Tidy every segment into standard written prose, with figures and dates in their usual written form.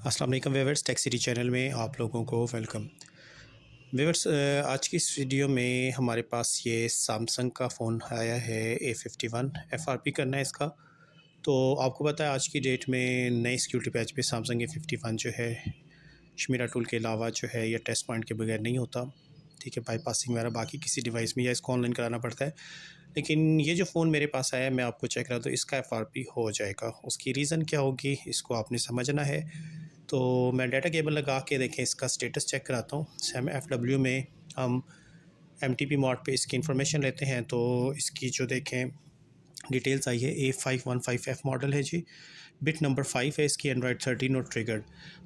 अस्सलाम वालेकुम viewers, tech city channel में आप लोगों को वेलकम। व्यूअर्स, आज की इस वीडियो में हमारे पास ये सैमसंग का फ़ोन आया है A51। एफआरपी करना है इसका। तो आपको पता है आज की डेट में नए सिक्योरिटी पैच पे सैमसंग A51 जो है शमीरा टूल के अलावा जो है ये टेस्ट पॉइंट के बगैर नहीं होता। ठीक है, बाईपासिंग वगैरह बाकी किसी डिवाइस में या इसको ऑनलाइन कराना पड़ता है। लेकिन ये जो फ़ोन मेरे पास आया है मैं आपको चेक करा, तो इसका एफआरपी हो जाएगा। उसकी रीज़न क्या होगी इसको आपने समझना है। तो मैं डाटा केबल लगा के देखें इसका स्टेटस चेक कराता हूँ। सैम FW में हम MTP मोड पे इसकी इन्फॉर्मेशन लेते हैं। तो इसकी जो देखें डिटेल्स आई है, A515F मॉडल है जी। बिट नंबर 5 है इसकी, एंड्रॉयड 13 और ट्रिगर्ड।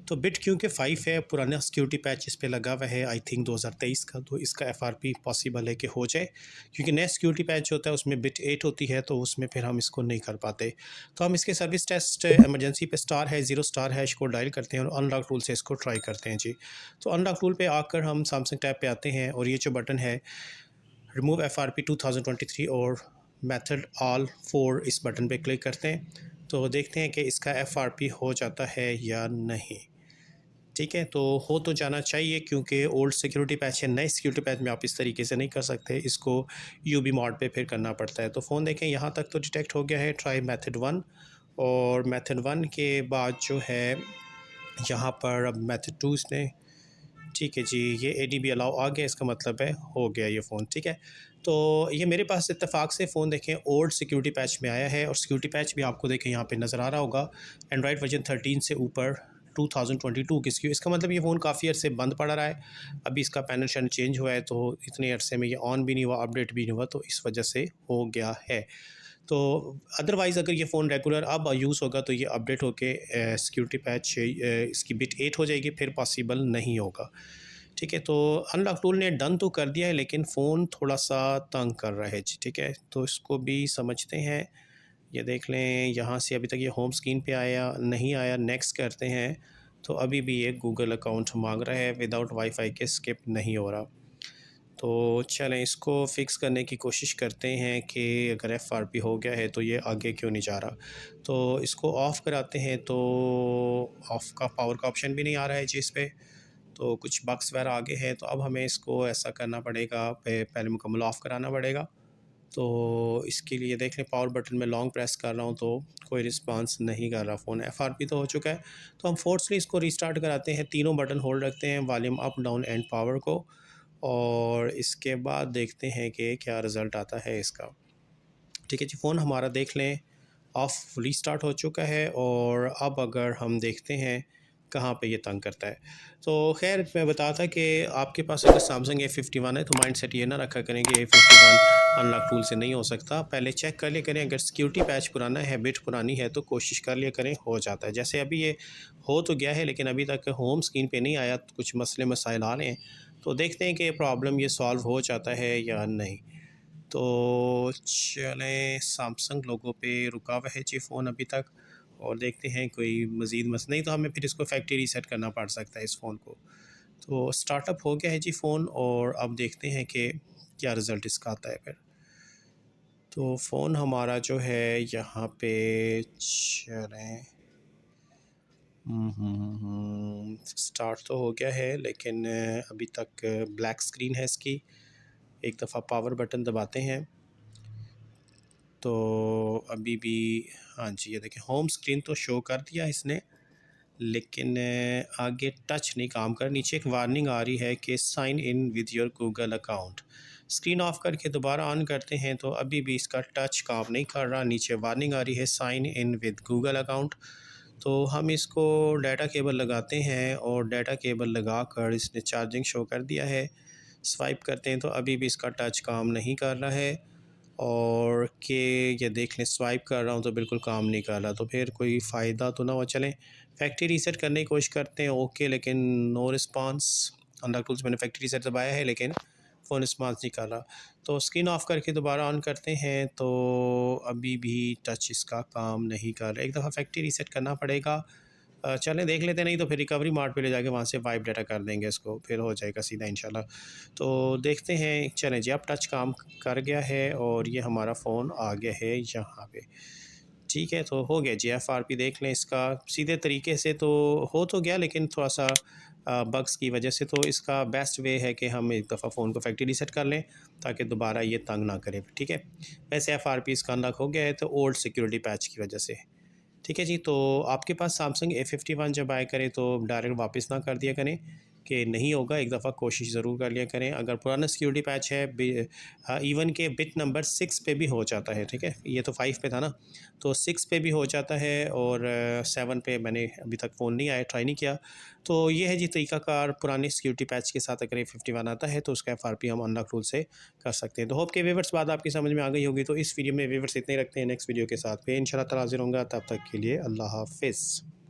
तो बिट क्योंकि 5 है, पुराना सिक्योरिटी पैच इस पे लगा हुआ है आई थिंक 2023 का, तो इसका एफआरपी पॉसिबल है कि हो जाए। क्योंकि नया सिक्योरिटी पैच होता है उसमें बिट 8 होती है, तो उसमें फिर हम इसको नहीं कर पाते। तो हम इसके सर्विस टेस्ट इमरजेंसी पे स्टार है 0 स्टार हैश को डायल करते हैं और अनलॉक टूल से इसको ट्राई करते हैं जी। तो अनलॉक टूल पे आकर हम सैमसंग टैब पे आते हैं और ये जो बटन है रिमूव FRP 2023 और मेथड ऑल 4, इस बटन पे क्लिक करते हैं। तो देखते हैं कि इसका FRP हो जाता है या नहीं। ठीक है, तो हो तो जाना चाहिए क्योंकि ओल्ड सिक्योरिटी पैच है। नए सिक्योरिटी पैच में आप इस तरीके से नहीं कर सकते, इसको यूबी मोड पे फिर करना पड़ता है। तो फ़ोन देखें यहाँ तक तो डिटेक्ट हो गया है। ट्राई मेथड 1 और मेथड 1 के बाद जो है यहाँ पर अब मेथड 2 इसने, ठीक है जी, ये ADB अलाउ आ गया, इसका मतलब है हो गया ये फ़ोन। ठीक है, तो ये मेरे पास इत्तेफाक से फ़ोन देखें ओल्ड सिक्योरिटी पैच में आया है और सिक्योरिटी पैच भी आपको देखें यहाँ पे नज़र आ रहा होगा, एंड्रॉयड वर्जन 13 से ऊपर 2022 की। इसका मतलब ये फ़ोन काफ़ी अर्से बंद पड़ा रहा है। अभी इसका पैनल शैनल चेंज हुआ है, तो इतने अरसे में ये ऑन भी नहीं हुआ, अपडेट भी नहीं हुआ, तो इस वजह से हो गया है। तो अदरवाइज़ अगर ये फ़ोन रेगुलर अब यूज़ होगा तो ये अपडेट होके सिक्योरिटी पैच इसकी बिट 8 हो जाएगी, फिर पॉसिबल नहीं होगा। ठीक है, तो अनलॉक टूल ने डन तो कर दिया है लेकिन फ़ोन थोड़ा-सा तंग कर रहा है जी। ठीक है, तो इसको भी समझते हैं। ये देख लें यहाँ से अभी तक ये होम स्क्रीन पे आया नहीं आया, नेक्स्ट करते हैं। तो अभी भी ये गूगल अकाउंट मांग रहा है, विदाउट वाईफाई के स्किप नहीं हो रहा। तो चलें इसको फ़िक्स करने की कोशिश करते हैं कि अगर FRP हो गया है तो ये आगे क्यों नहीं जा रहा। तो इसको ऑफ़ कराते हैं, तो ऑफ़ का पावर का ऑप्शन भी नहीं आ रहा है जी इस पे। तो कुछ बग्स वगैरह आगे हैं, तो अब हमें इसको ऐसा करना पड़ेगा, पहले मुकम्मल ऑफ़ कराना पड़ेगा। तो इसके लिए देख लें पावर बटन में लॉन्ग प्रेस कर रहा हूँ तो कोई रिस्पांस नहीं कर रहा फ़ोन। FRP तो हो चुका है, तो हम फोर्सली इसको रीस्टार्ट कराते हैं। तीनों बटन होल्ड रखते हैं, volume up down and power को, और इसके बाद देखते हैं कि क्या रिज़ल्ट आता है इसका। ठीक है जी, फ़ोन हमारा देख लें ऑफ़ रीस्टार्ट हो चुका है। और अब अगर हम देखते हैं कहाँ पे ये तंग करता है। तो ख़ैर मैं बताया था कि आपके पास अगर सैमसंग A51 है तो माइंडसेट ये ना रखा करें कि A51 अनलॉक टूल से नहीं हो सकता। पहले चेक कर लिया करें, अगर सिक्योरिटी पैच पुराना है, बिट पुरानी है, तो कोशिश कर लिया करें, हो जाता है। जैसे अभी ये हो तो गया है लेकिन अभी तक होम स्क्रीन पे नहीं आया, कुछ मसले मसाइल आ रहे हैं। तो देखते हैं कि प्रॉब्लम ये सॉल्व हो जाता है या नहीं। तो चलें, सैमसंग लोगों पे रुका हुआ है जी फ़ोन अभी तक, और देखते हैं कोई मज़ीद नहीं तो हमें फिर इसको फैक्ट्री रीसेट करना पड़ सकता है इस फ़ोन को। तो स्टार्टअप हो गया है जी फ़ोन, और अब देखते हैं कि क्या रिज़ल्ट इसका आता है फिर। तो फ़ोन हमारा जो है यहाँ पे चलें, स्टार्ट तो हो गया है लेकिन अभी तक ब्लैक स्क्रीन है इसकी। एक दफ़ा पावर बटन दबाते हैं तो अभी भी, हाँ जी, ये देखिए होम स्क्रीन तो शो कर दिया इसने, लेकिन आगे टच नहीं काम कर। नीचे एक वार्निंग आ रही है कि sign in with your Google account. Screen off करके दोबारा ऑन करते हैं तो अभी भी इसका टच काम नहीं कर रहा। नीचे वार्निंग आ रही है sign in with Google account. तो हम इसको डाटा केबल लगाते हैं और डाटा केबल लगा कर इसने चार्जिंग शो कर दिया है। स्वाइप करते हैं तो अभी भी इसका टच काम नहीं कर रहा है। और कि ये देख लें स्वाइप कर रहा हूँ तो बिल्कुल काम नहीं कर रहा, तो फिर कोई फ़ायदा तो ना हो। चलें फैक्ट्री रीसेट करने की कोशिश करते हैं। ओके, लेकिन नो रिस्पांस। अनलॉक टूल्स मैंने फैक्ट्री रीसेट दबाया है लेकिन फ़ोन रिस्पांस नहीं कर रहा। तो स्क्रीन ऑफ करके दोबारा ऑन करते हैं तो अभी भी टच इसका काम नहीं कर रहा। एक दफ़ा फैक्ट्री रीसेट करना पड़ेगा। चलें देख लेते हैं, नहीं तो फिर रिकवरी मार्ट पे ले जाके वहाँ से वाइप डाटा कर देंगे इसको, फिर हो जाएगा सीधा इंशाल्लाह। तो देखते हैं, चलें जी, अब टच काम कर गया है और ये हमारा फ़ोन आ गया है यहाँ पे। ठीक है, तो हो गया जी। एफआरपी देख लें इसका सीधे तरीके से तो हो तो गया, लेकिन थोड़ा-सा बग्स की वजह से। तो इसका बेस्ट वे है कि हम एक दफ़ा फ़ोन को फैक्ट्री रीसेट कर लें, ताकि दोबारा ये तंग ना करे, ठीक है। वैसे एफआरपी इसका अनलॉक हो गया है, तो ओल्ड सिक्योरिटी पैच की वजह से। ठीक है जी, तो आपके पास सैमसंग A51 जब आया करे तो डायरेक्ट वापस ना कर दिया करें कि नहीं होगा, एक दफ़ा कोशिश ज़रूर कर लिया करें। अगर पुराना सिक्योरिटी पैच है इवन के बिट नंबर 6 पे भी हो जाता है, ठीक है। ये तो 5 पे था ना, तो 6 पे भी हो जाता है, और 7 पे मैंने अभी तक फ़ोन नहीं आया, ट्राई नहीं किया। तो ये है जी तरीकाकार, पुराने सिक्योरिटी पैच के साथ अगर A51 आता है तो उसका एफआरपी हम अनलॉक रूल से कर सकते हैं। तो होप के व्यूअर्स बात आपकी समझ में आ गई होगी। तो इस वीडियो में व्यूअर्स इतने ही रखते हैं, नेक्स्ट वीडियो के साथ फिर इंशाल्लाह ताला हाज़िर होऊंगा। तब तक के लिए अल्लाह हाफ़िज़।